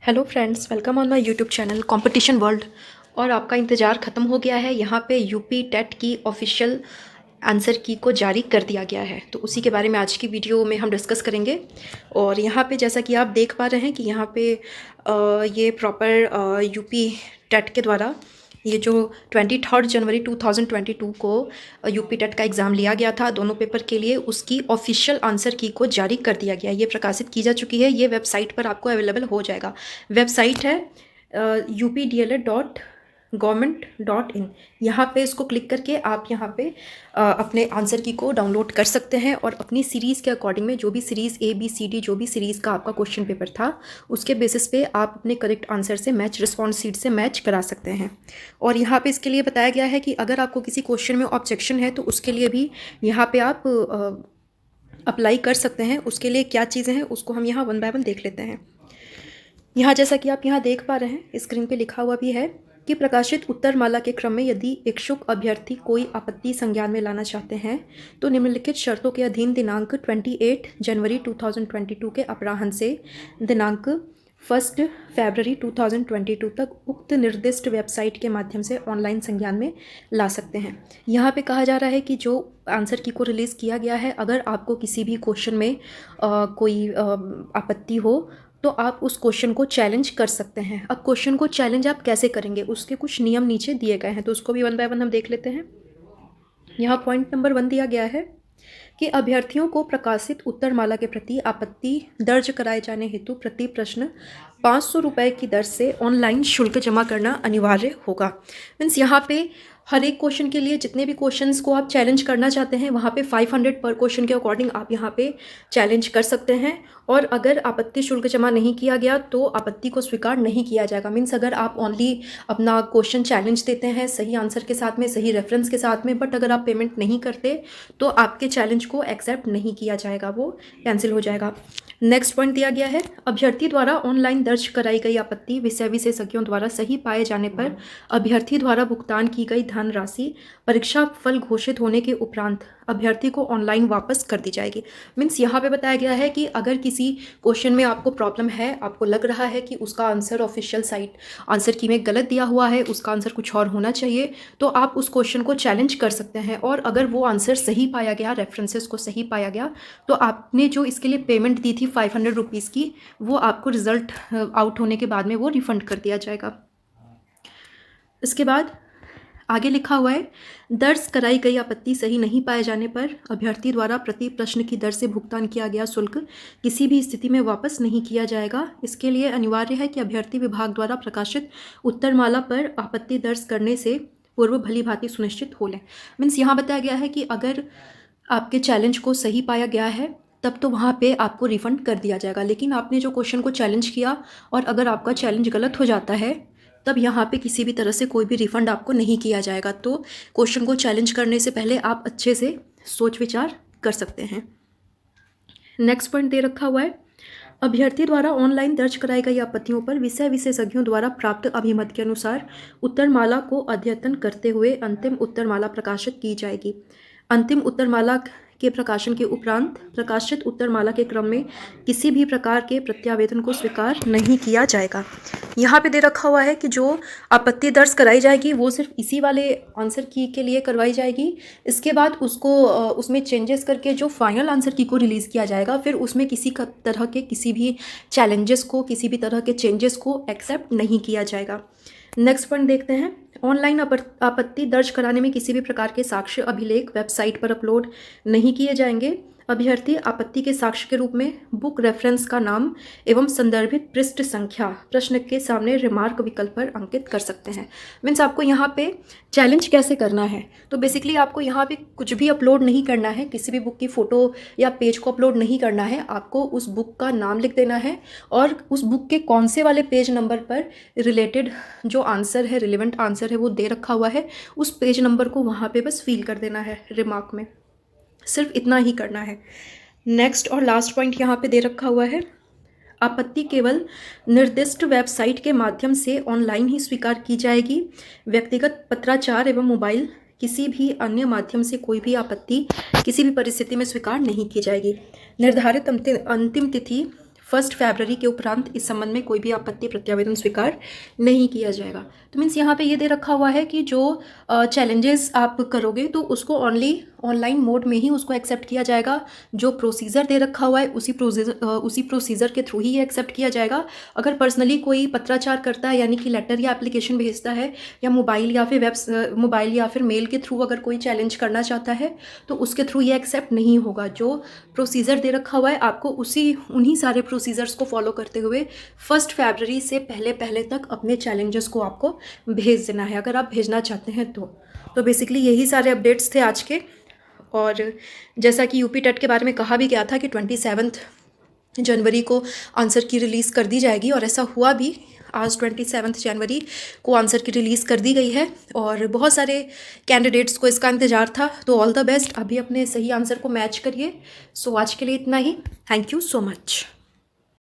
Hello friends, welcome on my YouTube channel competition world. और आपका इंतज़ार ख़त्म हो गया है। यहाँ पे यूपी टेट की ऑफिशियल आंसर की को जारी कर दिया गया है, तो उसी के बारे में आज की वीडियो में हम डिस्कस करेंगे। और यहाँ पे जैसा कि आप देख पा रहे हैं कि यहाँ पे ये प्रॉपर यूपी टेट के द्वारा ये जो 23 जनवरी 2022 को यूपी टेट का एग्ज़ाम लिया गया था दोनों पेपर के लिए, उसकी ऑफिशियल आंसर की को जारी कर दिया गया। ये प्रकाशित की जा चुकी है। ये वेबसाइट पर आपको अवेलेबल हो जाएगा। वेबसाइट है updla.government.in। यहाँ पे इसको क्लिक करके आप यहाँ पे अपने आंसर की को डाउनलोड कर सकते हैं और अपनी सीरीज़ के अकॉर्डिंग में जो भी सीरीज़ ABCD जो भी सीरीज़ का आपका क्वेश्चन पेपर था उसके बेसिस पे आप अपने करेक्ट आंसर से मैच रिस्पॉन्स शीट से मैच करा सकते हैं। और यहाँ पे इसके लिए बताया गया है कि अगर आपको किसी क्वेश्चन में ऑब्जेक्शन है तो उसके लिए भी यहाँ पे आप अप्लाई कर सकते हैं। उसके लिए क्या चीज़ें हैं उसको हम यहाँ वन बाय वन देख लेते हैं। यहाँ जैसा कि आप यहाँ देख पा रहे हैं स्क्रीन पे लिखा हुआ भी है कि प्रकाशित उत्तरमाला के क्रम में यदि इच्छुक अभ्यर्थी कोई आपत्ति संज्ञान में लाना चाहते हैं तो निम्नलिखित शर्तों के अधीन दिनांक 28 जनवरी 2022 के अपराह्न से दिनांक 1 फरवरी 2022 तक उक्त निर्दिष्ट वेबसाइट के माध्यम से ऑनलाइन संज्ञान में ला सकते हैं। यहाँ पे कहा जा रहा है कि जो आंसर की को रिलीज़ किया गया है, अगर आपको किसी भी क्वेश्चन में कोई आपत्ति हो तो आप उस क्वेश्चन को चैलेंज कर सकते हैं। अब क्वेश्चन को चैलेंज आप कैसे करेंगे उसके कुछ नियम नीचे दिए गए हैं, तो उसको भी वन बाय वन हम देख लेते हैं। यहाँ पॉइंट नंबर 1 दिया गया है कि अभ्यर्थियों को प्रकाशित उत्तरमाला के प्रति आपत्ति दर्ज कराए जाने हेतु प्रति प्रश्न 500 रुपये की दर से ऑनलाइन शुल्क जमा करना अनिवार्य होगा। मीन्स यहाँ पे हर एक क्वेश्चन के लिए जितने भी क्वेश्चंस को आप चैलेंज करना चाहते हैं वहाँ पे 500 पर क्वेश्चन के अकॉर्डिंग आप यहाँ पे चैलेंज कर सकते हैं। और अगर आपत्ति शुल्क जमा नहीं किया गया तो आपत्ति को स्वीकार नहीं किया जाएगा। मीन्स अगर आप ओनली अपना क्वेश्चन चैलेंज देते हैं सही आंसर के साथ में, सही रेफरेंस के साथ में, बट अगर आप पेमेंट नहीं करते तो आपके चैलेंज को एक्सेप्ट नहीं किया जाएगा, वो कैंसिल हो जाएगा। नेक्स्ट पॉइंट दिया गया है अभ्यर्थी द्वारा ऑनलाइन दर्ज कराई गई आपत्ति विषय विशेषज्ञों द्वारा सही पाए जाने पर अभ्यर्थी द्वारा भुगतान की गई धनराशि परीक्षा फल घोषित होने के उपरांत अभ्यर्थी को ऑनलाइन वापस कर दी जाएगी। मीन्स यहाँ पे बताया गया है कि अगर किसी क्वेश्चन में आपको प्रॉब्लम है, आपको लग रहा है कि उसका आंसर ऑफिशियल साइट आंसर की में गलत दिया हुआ है, उसका आंसर कुछ और होना चाहिए, तो आप उस क्वेश्चन को चैलेंज कर सकते हैं। और अगर वो आंसर सही पाया गया, रेफरेंसेस को सही पाया गया, तो आपने जो इसके लिए पेमेंट दी थी 500 रुपीज़ की, वो आपको रिजल्ट आउट होने के बाद में वो रिफंड कर दिया जाएगा। इसके बाद आगे लिखा हुआ है दर्ज कराई गई आपत्ति सही नहीं पाए जाने पर अभ्यर्थी द्वारा प्रति प्रश्न की दर से भुगतान किया गया शुल्क किसी भी स्थिति में वापस नहीं किया जाएगा। इसके लिए अनिवार्य है कि अभ्यर्थी विभाग द्वारा प्रकाशित उत्तरमाला पर आपत्ति दर्ज करने से पूर्व भली भांति सुनिश्चित हो लें। मीन्स यहाँ बताया गया है कि अगर आपके चैलेंज को सही पाया गया है तब तो वहाँ पे आपको रिफंड कर दिया जाएगा, लेकिन आपने जो क्वेश्चन को चैलेंज किया और अगर आपका चैलेंज गलत हो जाता है तब यहाँ पे किसी भी तरह से कोई भी रिफ़ंड आपको नहीं किया जाएगा। तो क्वेश्चन को चैलेंज करने से पहले आप अच्छे से सोच विचार कर सकते हैं। नेक्स्ट पॉइंट दे रखा हुआ है अभ्यर्थी द्वारा ऑनलाइन दर्ज कराई गई आपत्तियों पर विषय विशेषज्ञों द्वारा प्राप्त अभिमत के अनुसार उत्तरमाला को अद्यतन करते हुए अंतिम उत्तरमाला प्रकाशित की जाएगी। अंतिम उत्तरमाला के प्रकाशन के उपरांत प्रकाशित उत्तरमाला के क्रम में किसी भी प्रकार के प्रत्यावेदन को स्वीकार नहीं किया जाएगा। यहाँ पे दे रखा हुआ है कि जो आपत्ति दर्ज कराई जाएगी वो सिर्फ इसी वाले आंसर की के लिए करवाई जाएगी। इसके बाद उसको उसमें चेंजेस करके जो फाइनल आंसर की को रिलीज़ किया जाएगा, फिर उसमें किसी तरह के किसी भी चैलेंजेस को, किसी भी तरह के चेंजेस को एक्सेप्ट नहीं किया जाएगा। नेक्स्ट पॉइंट देखते हैं ऑनलाइन आपत्ति दर्ज कराने में किसी भी प्रकार के साक्ष्य अभिलेख वेबसाइट पर अपलोड नहीं किए जाएंगे। अभ्यर्थी आपत्ति के साक्ष्य के रूप में बुक रेफरेंस का नाम एवं संदर्भित पृष्ठ संख्या प्रश्न के सामने रिमार्क विकल्प पर अंकित कर सकते हैं। मीन्स आपको यहाँ पे चैलेंज कैसे करना है, तो बेसिकली आपको यहाँ पे कुछ भी अपलोड नहीं करना है, किसी भी बुक की फ़ोटो या पेज को अपलोड नहीं करना है। आपको उस बुक का नाम लिख देना है और उस बुक के कौन से वाले पेज नंबर पर रिलेटेड जो आंसर है, रिलेवेंट आंसर है वो दे रखा हुआ है, उस पेज नंबर को वहाँ पे बस फिल कर देना है रिमार्क में। सिर्फ इतना ही करना है। नेक्स्ट और लास्ट पॉइंट यहाँ पे दे रखा हुआ है आपत्ति केवल निर्दिष्ट वेबसाइट के माध्यम से ऑनलाइन ही स्वीकार की जाएगी। व्यक्तिगत पत्राचार एवं मोबाइल किसी भी अन्य माध्यम से कोई भी आपत्ति किसी भी परिस्थिति में स्वीकार नहीं की जाएगी। निर्धारित अंतिम तिथि 1 फरवरी के उपरांत इस संबंध में कोई भी आपत्ति प्रत्यावेदन स्वीकार नहीं किया जाएगा। तो मीन्स यहाँ पे ये दे रखा हुआ है कि जो चैलेंजेस आप करोगे तो उसको ओनली ऑनलाइन मोड में ही उसको एक्सेप्ट किया जाएगा। जो प्रोसीजर दे रखा हुआ है उसी प्रोसीजर के थ्रू ही ये एक्सेप्ट किया जाएगा। अगर पर्सनली कोई पत्राचार करता है, यानी कि लेटर या एप्लीकेशन भेजता है, या मोबाइल या फिर मेल के थ्रू अगर कोई चैलेंज करना चाहता है तो उसके थ्रू ये एक्सेप्ट नहीं होगा। जो प्रोसीजर दे रखा हुआ है आपको उन्हीं सारे प्रोसीजर्स को फॉलो करते हुए 1 फरवरी से पहले तक अपने चैलेंजेस को आपको भेज देना है, अगर आप भेजना चाहते हैं तो बेसिकली यही सारे अपडेट्स थे आज के। और जैसा कि यूपी टेट के बारे में कहा भी गया था कि 27 जनवरी को आंसर की रिलीज़ कर दी जाएगी, और ऐसा हुआ भी। आज 27 जनवरी को आंसर की रिलीज़ कर दी गई है और बहुत सारे कैंडिडेट्स को इसका इंतज़ार था। तो ऑल द बेस्ट, अभी अपने सही आंसर को मैच करिए। सो आज के लिए इतना ही। Thank you so much.